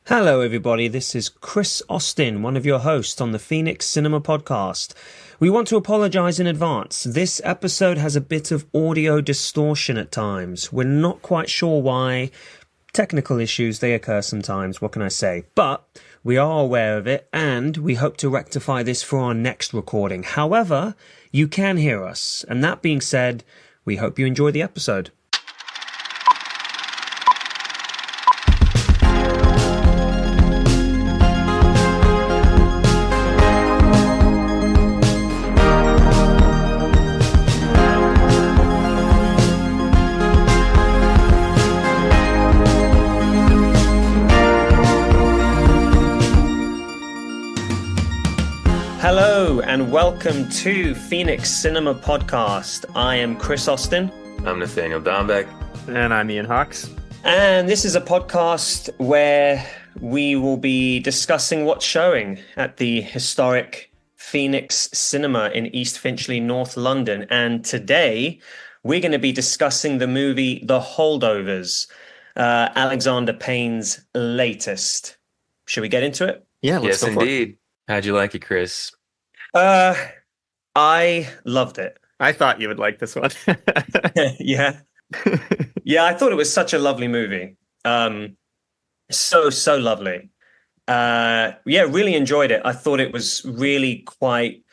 Hello, everybody. This is Chris Austin, one of your hosts on the Phoenix Cinema Podcast. We want to apologize in advance. This episode has a bit of audio distortion at times. We're not quite sure why. Technical issues, they occur sometimes. What can I say? But we are aware of it, and we hope to rectify this for our next recording. However, you can hear us. And that being said, we hope you enjoy the episode. Hello and welcome to Phoenix Cinema Podcast. I am Chris Austin. I'm Nathaniel Dombeck. And I'm Ian Hawks. And this is a podcast where we will be discussing what's showing at the historic Phoenix Cinema in East Finchley, North London. And today we're going to be discussing the movie The Holdovers, Alexander Payne's latest. Should we get into it? Yeah, let's Yes, go for it. indeed. How'd you like it, Chris? I loved it. I thought you would like this one. Yeah. Yeah, I thought it was such a lovely movie. So lovely. Yeah, really enjoyed it. I thought it was really quite...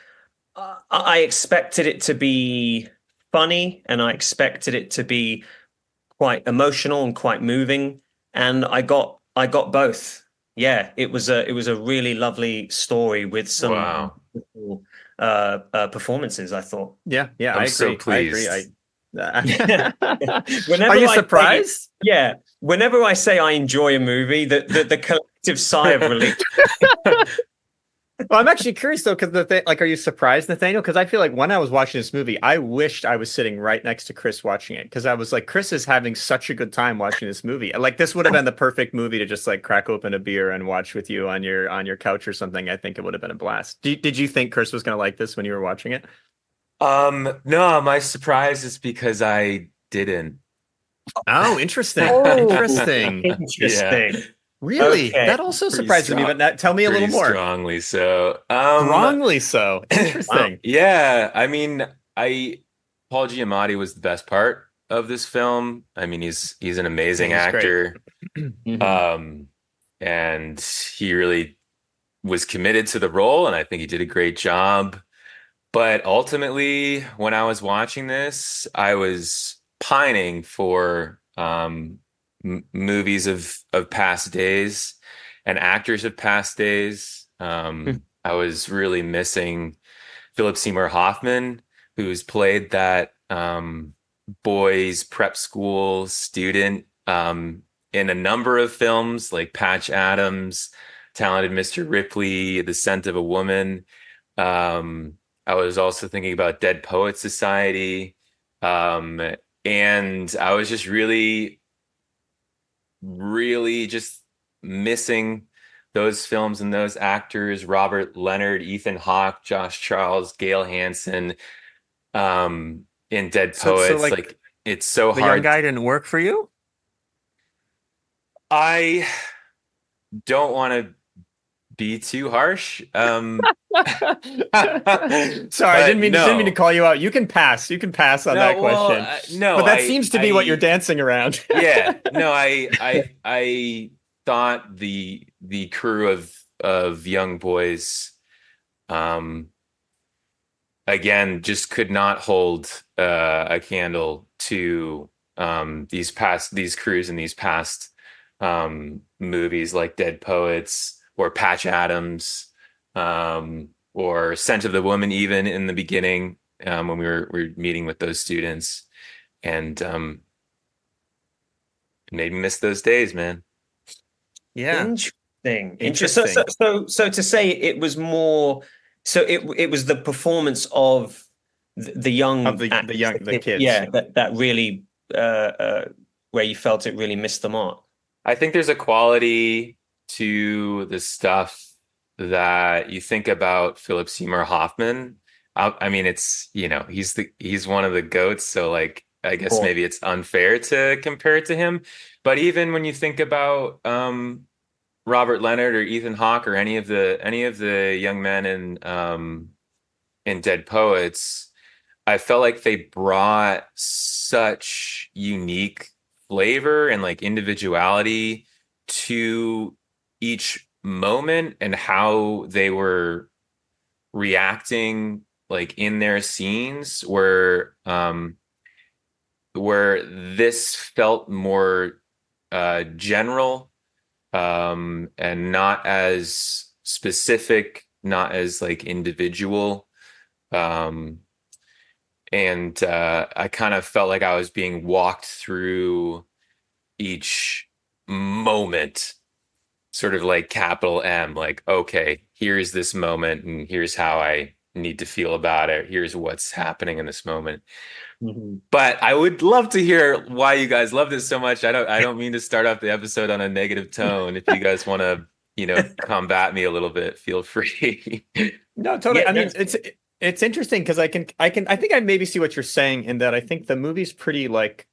I expected it to be funny, and I expected it to be quite emotional and quite moving, and I got both. Yeah, it was a really lovely story with some wonderful, performances, I thought. Yeah, I'm I agree. so pleased. I agree. Whenever Are you I surprised? Yeah, whenever I say I enjoy a movie, the collective sigh of relief. Well, I'm actually curious though, because are you surprised, Nathaniel? Because I feel like when I was watching this movie, I wished I was sitting right next to Chris watching it, because I was like, Chris is having such a good time watching this movie. Like, this would have been the perfect movie to just like crack open a beer and watch with you on your couch or something. I think it would have been a blast. Did you think Chris was going to like this when you were watching it? No, my surprise is because I didn't. Oh, interesting. Interesting. Interesting. Really? Okay. That also Pretty surprised me, but tell me a little Pretty more. strongly so. Wrongly so. Interesting. Yeah, I mean, Paul Giamatti was the best part of this film. I mean, he's an amazing Yeah, he's actor. Mhm. And he really was committed to the role, and I think he did a great job. But ultimately, when I was watching this, I was pining for movies of past days and actors of past days. I was really missing Philip Seymour Hoffman, who's played that boys prep school student in a number of films like Patch Adams, Talented Mr. Ripley, The Scent of a Woman. I was also thinking about Dead Poets Society. And I was just really just missing those films and those actors: Robert Leonard, Ethan Hawke, Josh Charles, Gail Hansen, in Dead Poets. Like, it's so The hard. young guy didn't work for you? I don't want to be too harsh. Sorry, I didn't mean to call you out. You can pass. You can pass on that question. No, but that seems to be what you're dancing around. Yeah, no, I thought the crew of young boys, again, just could not hold a candle to these crews in these past movies like Dead Poets or Patch Adams, or Scent of the Woman, even in the beginning, when we were meeting with those students, and it made me miss those days, man. Yeah. Interesting. So to say it was more, so it was the performance of the young the kids. Yeah, that really where you felt it really missed the mark. I think there's a quality to the stuff that you think about Philip Seymour Hoffman. I mean, it's, he's one of the GOATs, so like, I guess Cool. maybe it's unfair to compare it to him. But even when you think about Robert Leonard or Ethan Hawke or any of the young men in Dead Poets, I felt like they brought such unique flavor and like individuality to each moment and how they were reacting like in their scenes where this felt more general and not as specific, not as like individual. Um, and I kind of felt like I was being walked through each moment, sort of like capital M, like, okay, here's this moment, and here's how I need to feel about it. Here's what's happening in this moment. Mm-hmm. But I would love to hear why you guys love this so much. I don't mean to start off the episode on a negative tone. If you guys want to, combat me a little bit, feel free. No, totally. Yeah, I mean, it's interesting because I think I maybe see what you're saying in that I think the movie's pretty like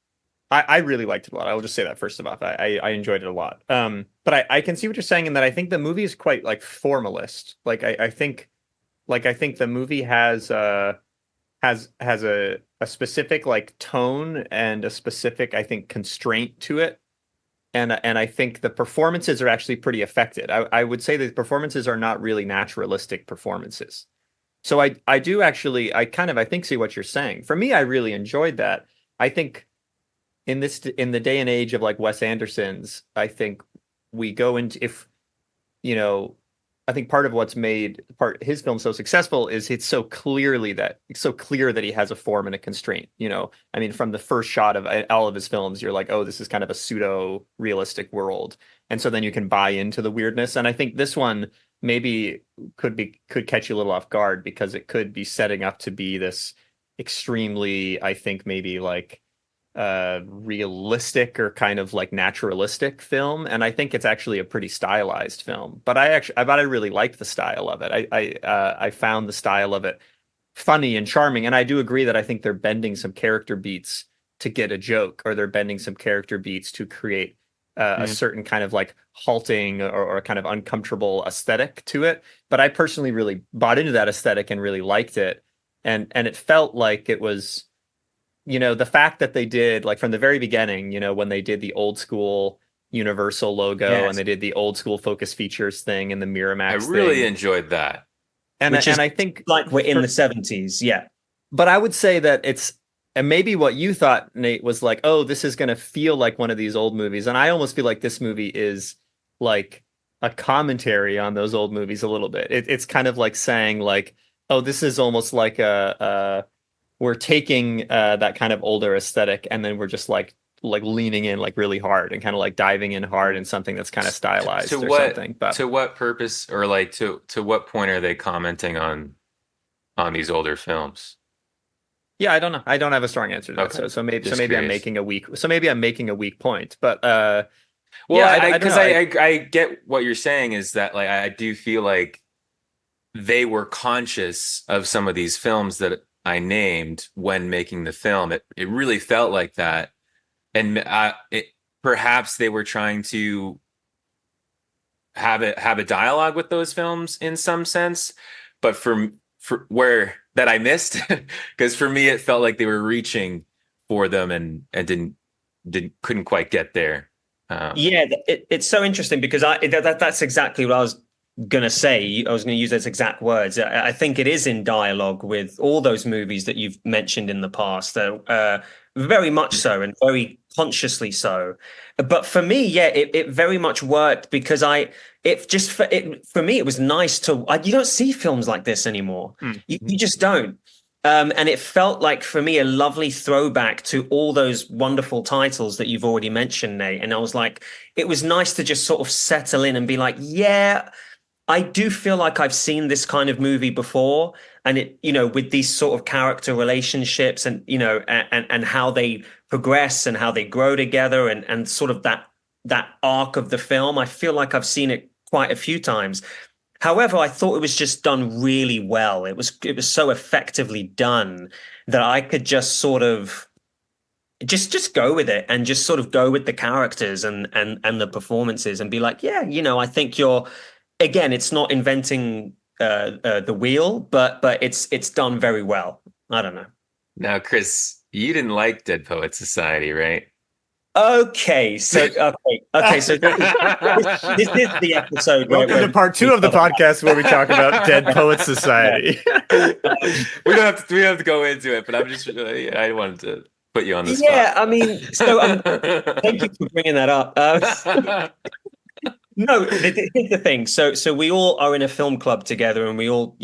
I really liked it a lot. I will just say that first of all. I enjoyed it a lot. But I can see what you're saying in that I think the movie is quite like formalist. Like I think the movie has a specific like tone and a specific, I think, constraint to it. And I think the performances are actually pretty affected. I would say the performances are not really naturalistic performances. So I do actually I think see what you're saying. For me, I really enjoyed that. I think in the day and age of like Wes Anderson's, I think we go into if you know I think part of what's made his film so successful is it's so clear that he has a form and a constraint. I mean, from the first shot of all of his films, you're like, oh, this is kind of a pseudo realistic world, and so then you can buy into the weirdness. And I think this one maybe could catch you a little off guard because it could be setting up to be this extremely, I think maybe like realistic or kind of like naturalistic film, and I think it's actually a pretty stylized film. But I really liked the style of it. I found the style of it funny and charming, and I do agree that I think they're bending some character beats to get a joke, or they're bending some character beats to create a certain kind of like halting or kind of uncomfortable aesthetic to it. But I personally really bought into that aesthetic and really liked it, and it felt like it was. The fact that they did like from the very beginning, when they did the old school Universal logo Yes. and they did the old school Focus Features thing and the Miramax I really thing. enjoyed that. And Which is I think like we're in the 70s. Yeah. but I would say that and maybe what you thought, Nate, was like, oh, this is going to feel like one of these old movies. And I almost feel like this movie is like a commentary on those old movies a little bit. It's kind of like saying like, oh, this is almost like we're taking that kind of older aesthetic and then we're just like leaning in like really hard and kind of like diving in hard in something that's kind of stylized or something. But to what purpose or like to what point are they commenting on these older films? yeah, I don't know. I don't have a strong answer to that. Okay. So maybe Just I'm curious. making a weak point. But Well, yeah, because I don't know. I get what you're saying is that like I do feel like they were conscious of some of these films that I named when making the film. It really felt like that, and perhaps they were trying to have a dialogue with those films in some sense, but for where that I missed, because for me it felt like they were reaching for them and couldn't quite get there. Yeah, it's so interesting because that's exactly what I was going to say. I was going to use those exact words. I think it is in dialogue with all those movies that you've mentioned in the past, very much so and very consciously so. But for me, yeah, it very much worked because for me, it was nice you don't see films like this anymore. You just don't. And it felt like, for me, a lovely throwback to all those wonderful titles that you've already mentioned, Nate. And I was like, it was nice to just sort of settle in and be like, yeah, I do feel like I've seen this kind of movie before. And it, with these sort of character relationships and, and how they progress and how they grow together and sort of that arc of the film, I feel like I've seen it quite a few times. However, I thought it was just done really well. It was so effectively done that I could just sort of just go with it and just sort of go with the characters and the performances and be like, yeah, I think again, it's not inventing the wheel, but it's done very well. I don't know. Now, Chris, you didn't like Dead Poet Society, right? Okay, so so this is the episode where Welcome to part 2 of the podcast where we talk about Dead Poet Society. We don't have to go into it, but I wanted to put you on the spot. Yeah, I mean, so thank you for bringing that up. No, here's the thing. So we all are in a film club together, and we all,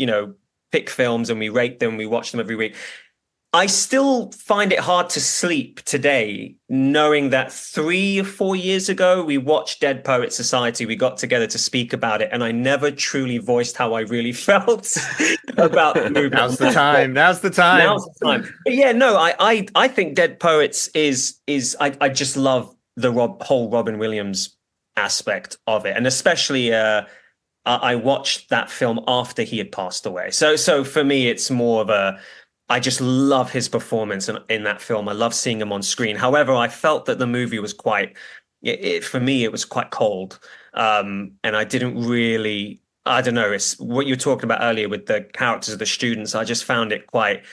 pick films and we rate them. We watch them every week. I still find it hard to sleep today, knowing that 3 or 4 years ago, we watched Dead Poet Society. We got together to speak about it, and I never truly voiced how I really felt about the movie. Now's the time. But yeah, no, I think Dead Poets is I just love the whole Robin Williams aspect of it, and especially I watched that film after he had passed away. So for me, it's more of I just love his performance in that film. I love seeing him on screen. However, I felt that the movie was for me, it was quite cold. And I didn't really, I don't know, it's what you were talking about earlier with the characters of the students. I just found it quite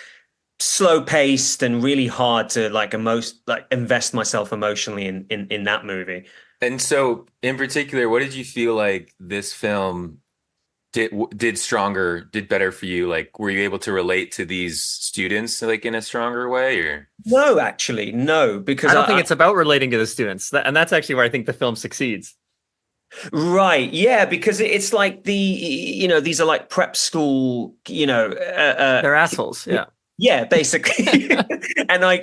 slow paced and really hard to invest myself emotionally in that movie. And so, in particular, what did you feel like this film did better for you? Like, were you able to relate to these students like in a stronger way, or? No, actually, no, because I don't think it's about relating to the students, and that's actually where I think the film succeeds. Right, yeah, because it's like these are like prep school, they're assholes, yeah. Yeah, basically. And I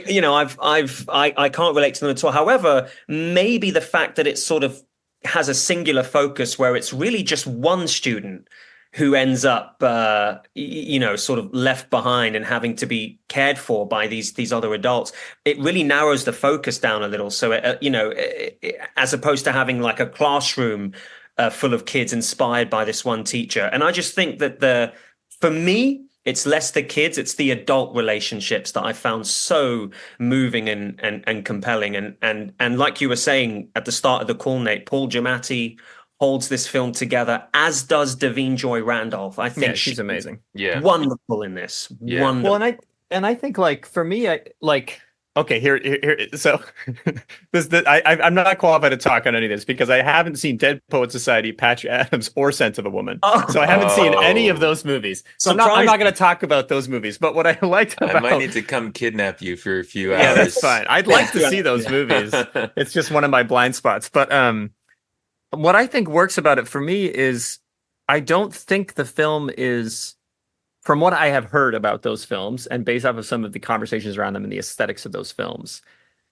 can't relate to them at all. However, maybe the fact that it sort of has a singular focus where it's really just one student who ends up, sort of left behind and having to be cared for by these other adults. It really narrows the focus down a little. So, as opposed to having like a classroom full of kids inspired by this one teacher. And I just think that for me, it's less the kids, it's the adult relationships that I found so moving and compelling. And like you were saying at the start of the call, Nate, Paul Giamatti holds this film together, as does Da'Vine Joy Randolph. I think she's amazing. Yeah. Wonderful in this. Yeah. Wonderful. Well, and I think like for me, okay, here. So I'm not qualified to talk on any of this because I haven't seen Dead Poet Society, Patch Adams, or Scent of a Woman. So I haven't seen any of those movies. So I'm not going to talk about those movies. But what I liked about, I might need to come kidnap you for a few hours. Yeah, that's fine. I'd like to see those movies. It's just one of my blind spots. But what I think works about it for me is I don't think the film is, from what I have heard about those films and based off of some of the conversations around them and the aesthetics of those films,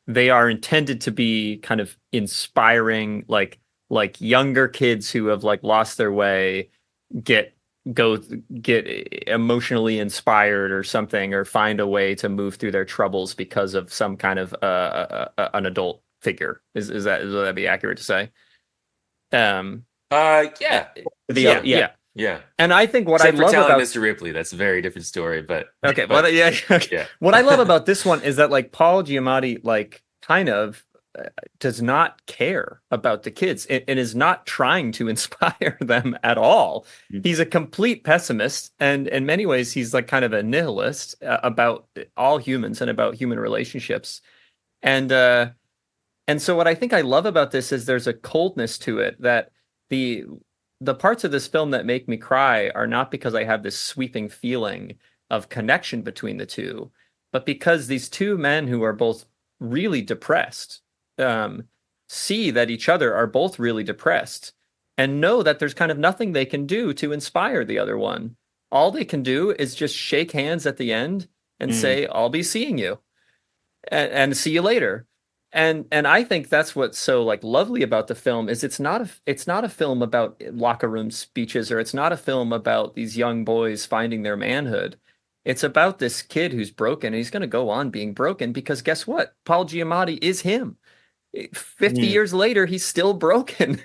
they are intended to be kind of inspiring, like younger kids who have like lost their way, get emotionally inspired or something, or find a way to move through their troubles because of some kind of an adult figure. Would that be accurate to say? Yeah. Yeah. And I think what Except I love about Mr. Ripley, that's a very different story. But okay, but yeah. What I love about this one is that like Paul Giamatti like kind of does not care about the kids and is not trying to inspire them at all. He's a complete pessimist, and in many ways he's like kind of a nihilist about all humans and about human relationships. And so what I think I love about this is there's a coldness to it that the parts of this film that make me cry are not because I have this sweeping feeling of connection between the two, but because these two men who are both really depressed see that each other are both really depressed and know that there's kind of nothing they can do to inspire the other one. All they can do is just shake hands at the end and say, I'll be seeing you and see you later. And I think that's what's so like lovely about the film is it's not a film about locker room speeches, or it's not a film about these young boys finding their manhood. It's about this kid who's broken, and he's going to go on being broken because guess what? Paul Giamatti is him. 50 years later, he's still broken.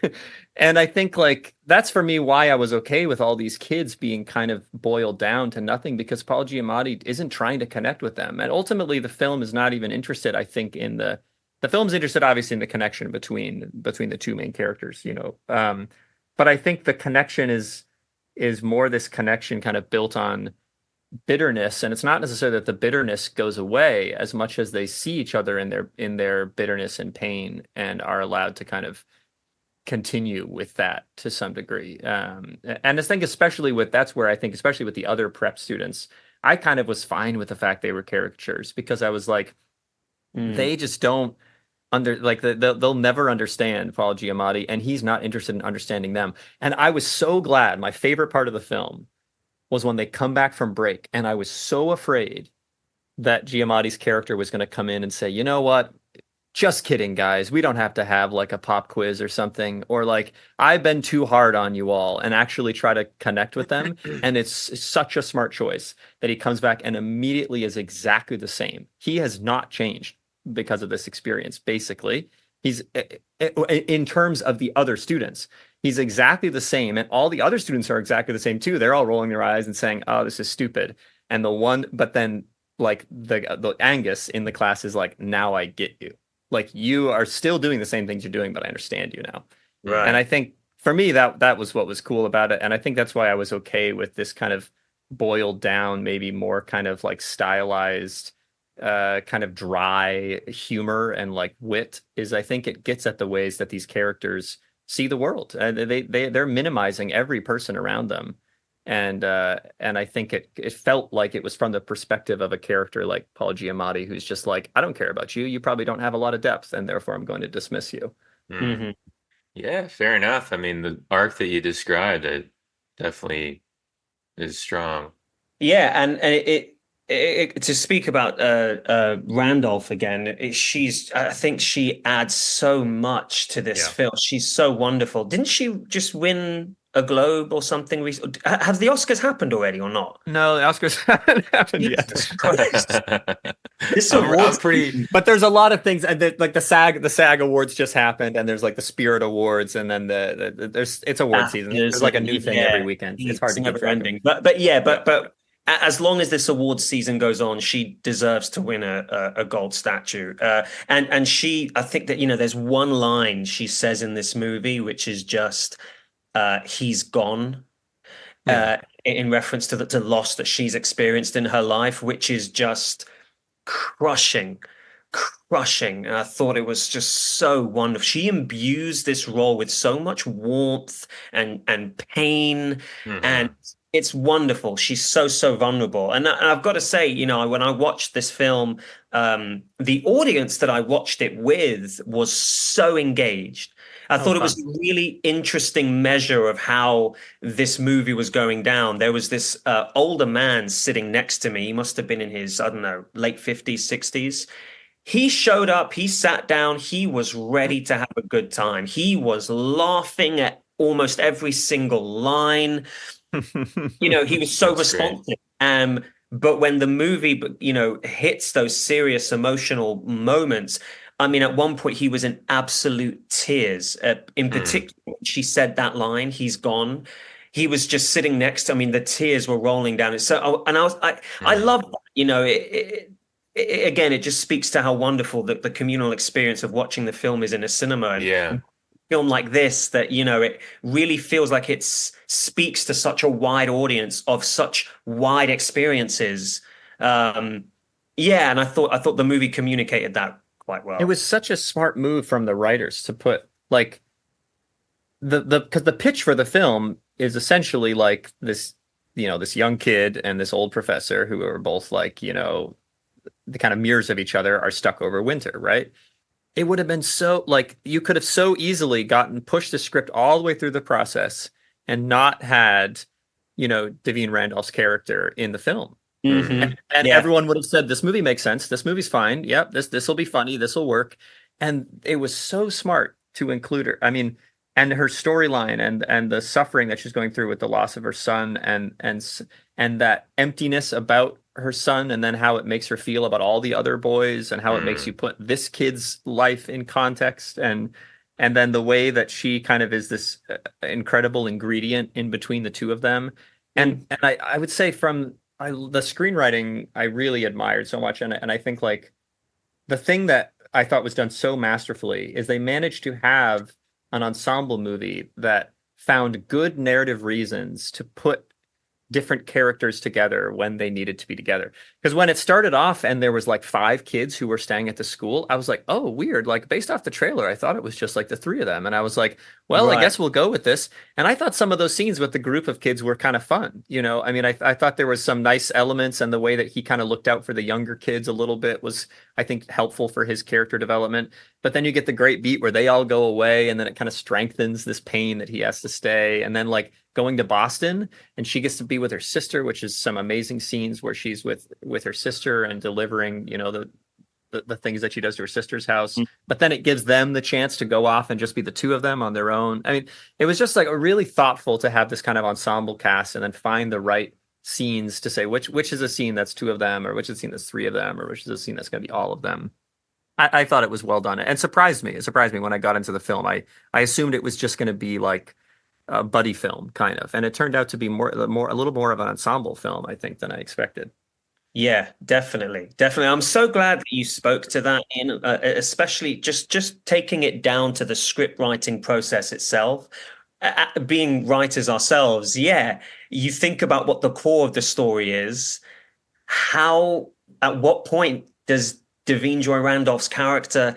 And I think like that's for me why I was okay with all these kids being kind of boiled down to nothing, because Paul Giamatti isn't trying to connect with them. And ultimately the film is not even interested, I think, in the film's interested obviously in the connection between the two main characters, you know. But I think the connection is more this connection kind of built on bitterness, and it's not necessarily that the bitterness goes away as much as they see each other in their bitterness and pain and are allowed to kind of continue with that to some degree. And I think that's where I think especially with the other prep students, I kind of was fine with the fact they were caricatures, because I was like, they just don't they'll never understand Paul Giamatti, and he's not interested in understanding them. And I was so glad. My favorite part of the film was when they come back from break, and I was so afraid that Giamatti's character was going to come in and say, you know what? Just kidding, guys. We don't have to have like a pop quiz or something, or like, I've been too hard on you all, and actually try to connect with them. And it's such a smart choice that he comes back and immediately is exactly the same. He has not changed because of this experience. Basically, he's in terms of the other students, he's exactly the same, and all the other students are exactly the same too. They're all rolling their eyes and saying, "Oh, this is stupid." And but then like the Angus in the class is like, "Now I get you. Like, you are still doing the same things you're doing, but I understand you now." Right. And I think for me that was what was cool about it, and I think that's why I was okay with this kind of boiled down, maybe more kind of like stylized, kind of dry humor and like wit. Is I think it gets at the ways that these characters see the world. They're minimizing every person around them, and I think it felt like it was from the perspective of a character like Paul Giamatti, who's just like, I don't care about you. You probably don't have a lot of depth, and therefore I'm going to dismiss you. Mm-hmm. Yeah, fair enough. I mean, the arc that you described, it definitely is strong. Yeah, and to speak about Randolph again, I think she adds so much to this film. She's so wonderful. Didn't she just win a Globe or something? Have the Oscars happened already or not? No, the Oscars haven't happened yet. This I'm pretty. But there's a lot of things, and like the SAG Awards just happened, and there's like the Spirit Awards, and then it's award season. There's like a new thing every weekend. It's hard to keep track ending. But as long as this awards season goes on, she deserves to win a gold statue. And she, I think that, you know, there's one line she says in this movie, which is just, he's gone, in reference to the loss that she's experienced in her life, which is just crushing. And I thought it was just so wonderful. She imbues this role with so much warmth and pain, and it's wonderful. She's so vulnerable. And I've got to say, you know, when I watched this film, the audience that I watched it with was so engaged. I thought it was a really interesting measure of how this movie was going down. There was this older man sitting next to me. He must have been in his, I don't know, late 50s, 60s. He showed up, he sat down, he was ready to have a good time. He was laughing at almost every single line. You know, he was so responsive. But when the movie, you know, hits those serious emotional moments, I mean, at one point he was in absolute tears. In particular, she said that line, "He's gone." He was just sitting next to, I mean, the tears were rolling down. So, and I love that, you know, again, it just speaks to how wonderful the communal experience of watching the film is in a cinema. And a film like this, that, you know, it really feels like it speaks to such a wide audience of such wide experiences. And I thought the movie communicated that quite well. It was such a smart move from the writers to put like because the pitch for the film is essentially like this, you know, this young kid and this old professor who are both like, you know, the kind of mirrors of each other, are stuck over winter, right? It would have been so, like, you could have so easily pushed the script all the way through the process and not had, you know, Da'Vine Randolph's character in the film. And everyone would have said, this movie makes sense. This movie's fine. Yep, this will be funny. This will work. And it was so smart to include her. I mean, and her storyline and the suffering that she's going through with the loss of her son and that emptiness about her son, and then how it makes her feel about all the other boys, and how it makes you put this kid's life in context, and then the way that she kind of is this incredible ingredient in between the two of them. And I would say the screenwriting I really admired so much, and I think like the thing that I thought was done so masterfully is they managed to have an ensemble movie that found good narrative reasons to put different characters together when they needed to be together. Because when it started off and there was like 5 kids who were staying at the school, I was like, oh, weird. Like based off the trailer, I thought it was just like the 3 of them. And I was like, well, I guess we'll go with this. And I thought some of those scenes with the group of kids were kind of fun. You know, I mean, I thought there was some nice elements, and the way that he kind of looked out for the younger kids a little bit was, I think, helpful for his character development. But then you get the great beat where they all go away, and then it kind of strengthens this pain that he has to stay. And then like going to Boston, and she gets to be with her sister, which is some amazing scenes where she's with her sister and delivering, you know, the things that she does to her sister's house. But then it gives them the chance to go off and just be the 2 of them on their own. I mean, it was just like a really thoughtful to have this kind of ensemble cast, and then find the right scenes to say which is a scene that's 2 of them, or which is a scene that's 3 of them, or which is a scene that's going to be all of them. I thought it was well done, and surprised me. It surprised me when I got into the film. I assumed it was just going to be like a buddy film kind of, and it turned out to be a little more of an ensemble film, I think, than I expected. Yeah, definitely. I'm so glad that you spoke to that, especially just taking it down to the script writing process itself. Being writers ourselves, yeah, you think about what the core of the story is. At what point does Da'Vine Joy Randolph's character,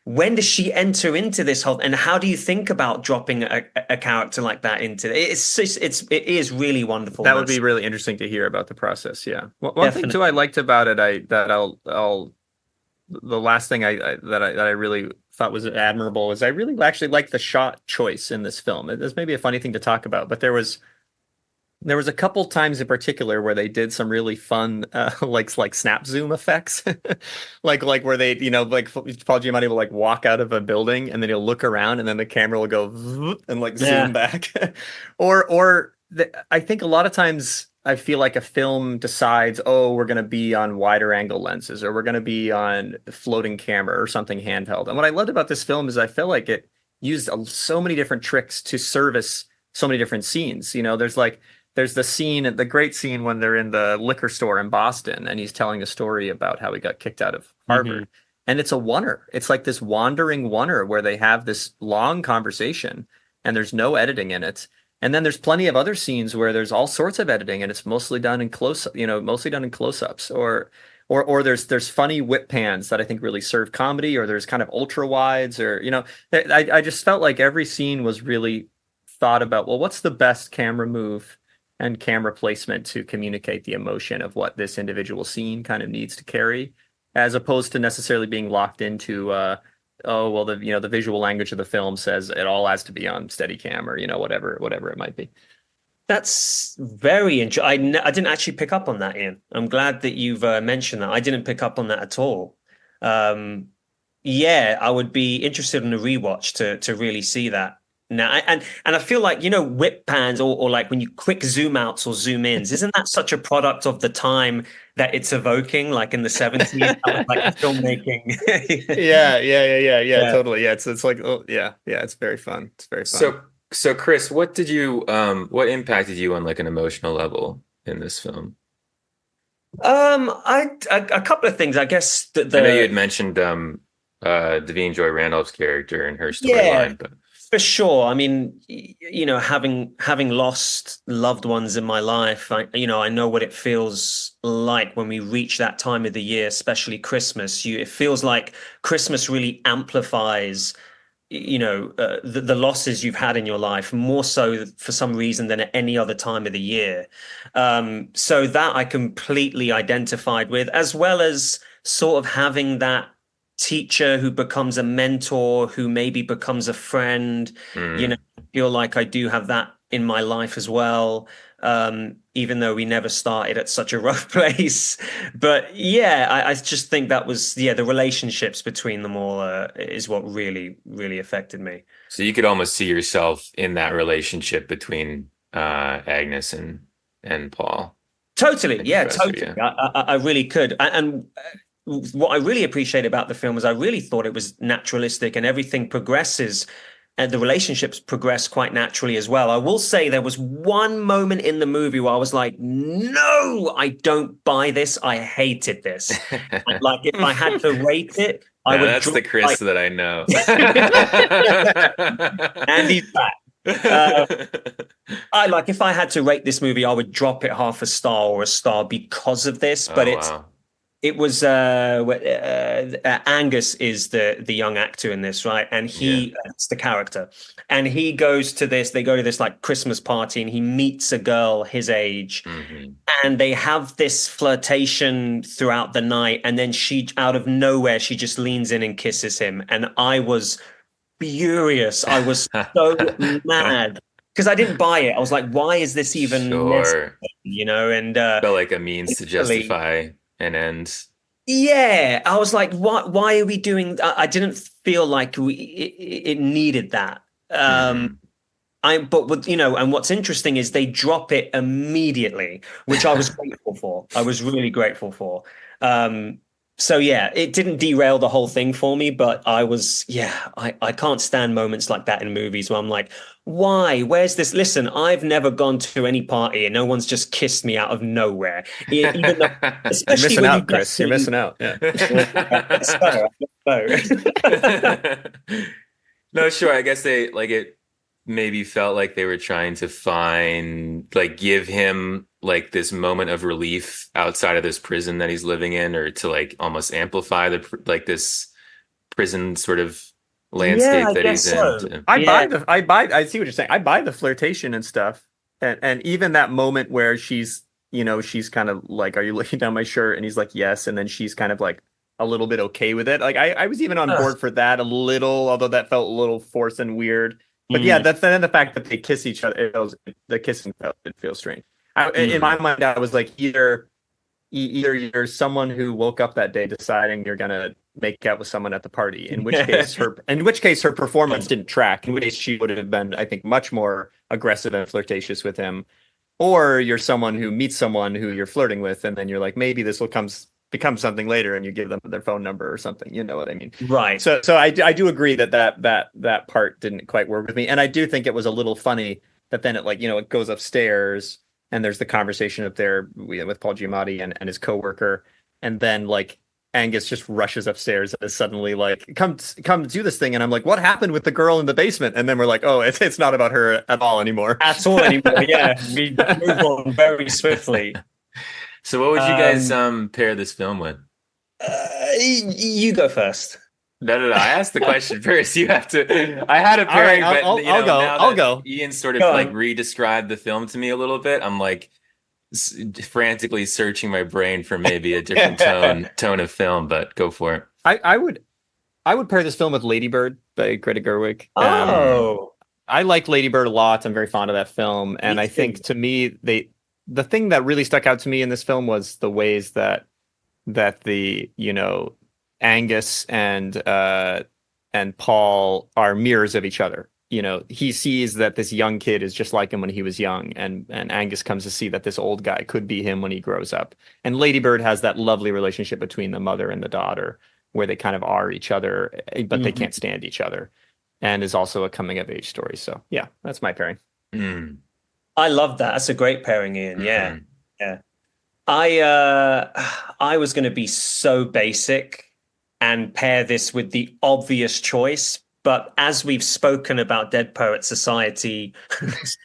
when does she enter into this whole, and how do you think about dropping a character like that into it? It is really wononderful. That would be really interesting to hear about the process. Yeah. One thing too I liked about it, the last thing that I really thought was admirable is I really actually liked the shot choice in this film. There's maybe a funny thing to talk about, but there was a couple times in particular where they did some really fun like snap zoom effects, like where they, you know, like Paul Giamatti will like walk out of a building, and then he'll look around, and then the camera will go and like zoom back. I think a lot of times I feel like a film decides, oh, we're going to be on wider angle lenses, or we're going to be on floating camera or something handheld. And what I loved about this film is I feel like it used so many different tricks to service so many different scenes. You know, there's the great scene when they're in the liquor store in Boston, and he's telling a story about how he got kicked out of Harvard. And it's a oneer. It's like this wandering oneer where they have this long conversation, and there's no editing in it. And then there's plenty of other scenes where there's all sorts of editing, and it's mostly done in close-ups, or there's funny whip pans that I think really serve comedy, or there's kind of ultra wides, or, you know, I just felt like every scene was really thought about, well, what's the best camera move and camera placement to communicate the emotion of what this individual scene kind of needs to carry, as opposed to necessarily being locked into the visual language of the film says it all has to be on Steadicam, or, you know, whatever it might be. That's very interesting. I didn't actually pick up on that, Ian. I'm glad that you've mentioned that. I didn't pick up on that at all. Yeah, I would be interested in a rewatch to really see that. Now, and I feel like, you know, whip pans or like when you quick zoom outs or zoom ins, isn't that such a product of the time that it's evoking, like in the 70s, like filmmaking? Yeah, totally. Yeah, it's like, oh yeah, it's very fun. It's very fun. So Chris, what impacted you on like an emotional level in this film? A couple of things, I guess. I know you had mentioned Da'Vine Joy Randolph's character and her storyline, but for sure. I mean, you know, having lost loved ones in my life, I know what it feels like when we reach that time of the year, especially Christmas. It feels like Christmas really amplifies, you know, the losses you've had in your life, more so for some reason than at any other time of the year. So that I completely identified with, as well as sort of having that teacher who becomes a mentor, who maybe becomes a friend. You know, I feel like I do have that in my life as well, even though we never started at such a rough place. But yeah, I just think that was, the relationships between them all is what really, really affected me. So you could almost see yourself in that relationship between Agnes and Paul. Totally, and yeah, Professor, totally. yeah. I really could, and what I really appreciate about the film is I really thought it was naturalistic, and everything progresses, and the relationships progress quite naturally as well. I will say there was one moment in the movie where I was like, "No, I don't buy this. I hated this." And like, if I had to rate it, I Now would that's the drop Chris like that I know. Andy's back. Uh, I like if I had to rate this movie, I would drop it half a star or a star because of this. But Oh wow. it was Angus is the young actor in this, right? And Yeah. it's the character, and he goes to this. They go to this like Christmas party, and he meets a girl his age, Hmm. and they have this flirtation throughout the night, and then she, out of nowhere, she just leans in and kisses him, and I was furious. I was so mad because I didn't buy it. I was like, why is this even necessary? Sure. You know, and Felt like a means to thankfully, justify an end. yeah, I was like, why are we doing I didn't feel like it needed that. Hmm. But with, and what's interesting is they drop it immediately, which I was grateful for. I was really grateful for. So yeah, it didn't derail the whole thing for me, but I can't stand moments like that in movies where I'm like, why? Where's this? Listen, I've never gone to any party and no one's just kissed me out of nowhere. Even though, You're especially missing when out, you've Chris. You're missing out. Yeah. No, sure. I guess they like it maybe felt like they were trying to find like give him like this moment of relief outside of this prison that he's living in, or to like almost amplify like this prison sort of Yeah, landscape I that guess he's in. so. I Yeah. buy I see what you're saying. I buy the flirtation and stuff. And even that moment where she's kind of like, "Are you looking down my shirt?" And he's like, "Yes." And then she's kind of like a little bit okay with it. Like I was even on Ugh. board for that a little, although that felt a little forced and weird. But yeah, Mm, that's then the fact that they kiss each other, the kissing felt, it feels strange. In mm. my mind, I was like, either you're someone who woke up that day deciding you're gonna make out with someone at the party, in which case her performance didn't track, in which case she would have been, I think, much more aggressive and flirtatious with him. Or you're someone who meets someone who you're flirting with, and then you're like, maybe this will become something later, and you give them their phone number or something. You know what I mean? Right. So I do agree that part didn't quite work with me, and I do think it was a little funny that then it, like, it goes upstairs and there's the conversation up there with Paul Giamatti and his coworker, and then like Angus just rushes upstairs and is suddenly like, come do this thing, and I'm like, what happened with the girl in the basement? And then we're like, oh, it's not about her at all anymore. At all anymore. Yeah, we move on very swiftly. So what would you guys pair this film with? You go first. No. I asked the question first. You have to. I had a pairing, All right, but I'll go. now I'll that go. Ian sort of Go like on. re-described the film to me a little bit. I'm like frantically searching my brain for maybe a different tone of film, but go for it. I would pair this film with Lady Bird by Greta Gerwig. Oh, I like Lady Bird a lot. I'm very fond of that film, and me I think too. to me the thing that really stuck out to me in this film was the ways that the Angus and Paul are mirrors of each other. He sees that this young kid is just like him when he was young, and Angus comes to see that this old guy could be him when he grows up. And Lady Bird has that lovely relationship between the mother and the daughter, where they kind of are each other, but they Mhm. can't stand each other, and is also a coming of age story. So yeah, that's my pairing. Mm. I love that. That's a great pairing, Ian. Yeah, Mhm. yeah. I was going to be so basic and pair this with the obvious choice, but as we've spoken about Dead Poet Society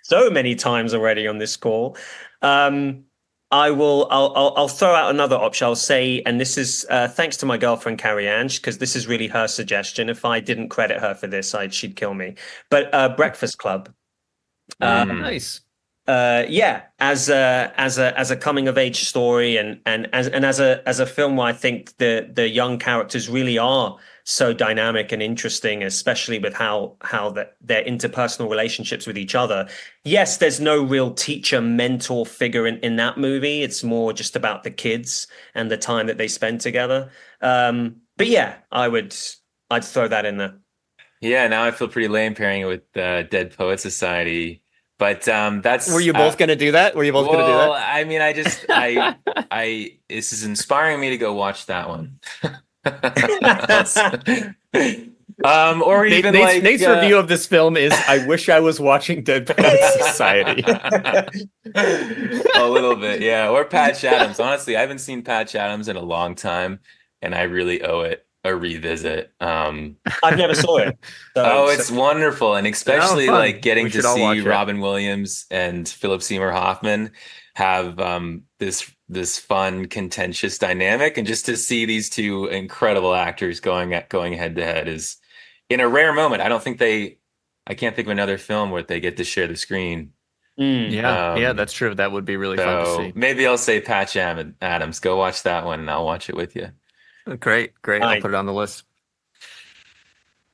so many times already on this call, um, I'll throw out another option. I'll say, and this is thanks to my girlfriend Carrie Ange, because this is really her suggestion. If I didn't credit her for this, she'd kill me. But Breakfast Club. Mm. Nice. Yeah, as a coming of age story, and as a film where I think the young characters really are so dynamic and interesting, especially with how their interpersonal relationships with each other. Yes, there's no real teacher mentor figure in that movie. It's more just about the kids and the time that they spend together. But yeah, I'd throw that in there. Yeah, now I feel pretty lame pairing it with Dead Poet Society. But that's. Were you both going to do that? Were you both going to do that? I mean, this is inspiring me to go watch that one. Or even Nate's review of this film is, I wish I was watching Dead Poets Society. A little bit, yeah. Or Patch Adams. Honestly, I haven't seen Patch Adams in a long time, and I really owe it a revisit. I've never saw it. It's wonderful, and especially like getting to see Robin it. Williams and Philip Seymour Hoffman have this fun, contentious dynamic, and just to see these two incredible actors going head to head is in a rare moment. I can't think of another film where they get to share the screen. Yeah, that's true. That would be really fun to see. Maybe I'll say Patch Adams. Go watch that one, and I'll watch it with you. Great. I'll put it on the list.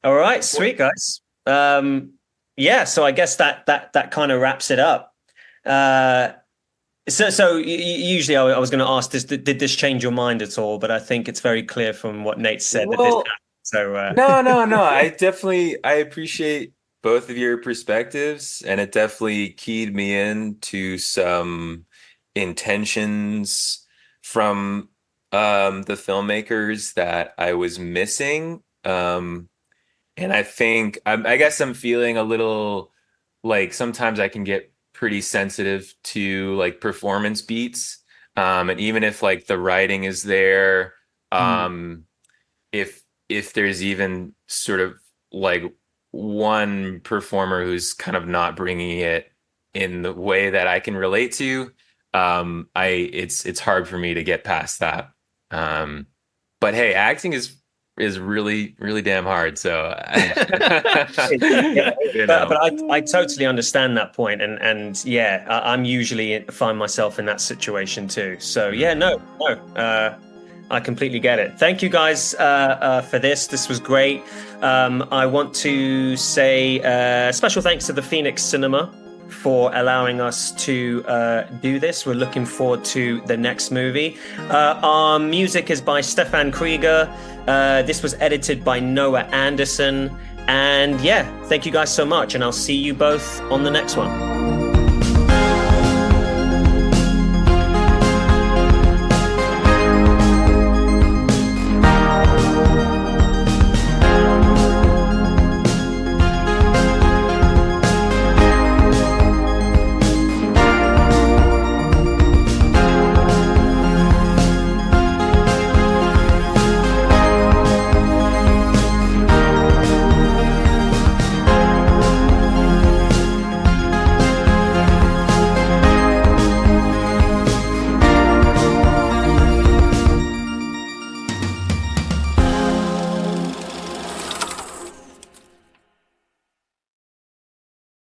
All right, sweet guys. So I guess that kind of wraps it up. So usually I was going to ask this: did this change your mind at all? But I think it's very clear from what Nate said that this happened. So no. I appreciate both of your perspectives, and it definitely keyed me in to some intentions from the filmmakers that I was missing. And I think I guess I'm feeling a little like sometimes I can get pretty sensitive to like performance beats. And even if like the writing is there, if there's even sort of like one performer who's kind of not bringing it in the way that I can relate to, it's hard for me to get past that. But hey, acting is really, really damn hard. So, but I totally understand that point, and yeah, I'm usually find myself in that situation too. So yeah, no, I completely get it. Thank you guys for this. This was great. I want to say special thanks to the Phoenix Cinema for allowing us to do this. We're looking forward to the next movie. Our music is by Stefan Krieger. This was edited by Noah Anderson. And yeah, thank you guys so much. And I'll see you both on the next one.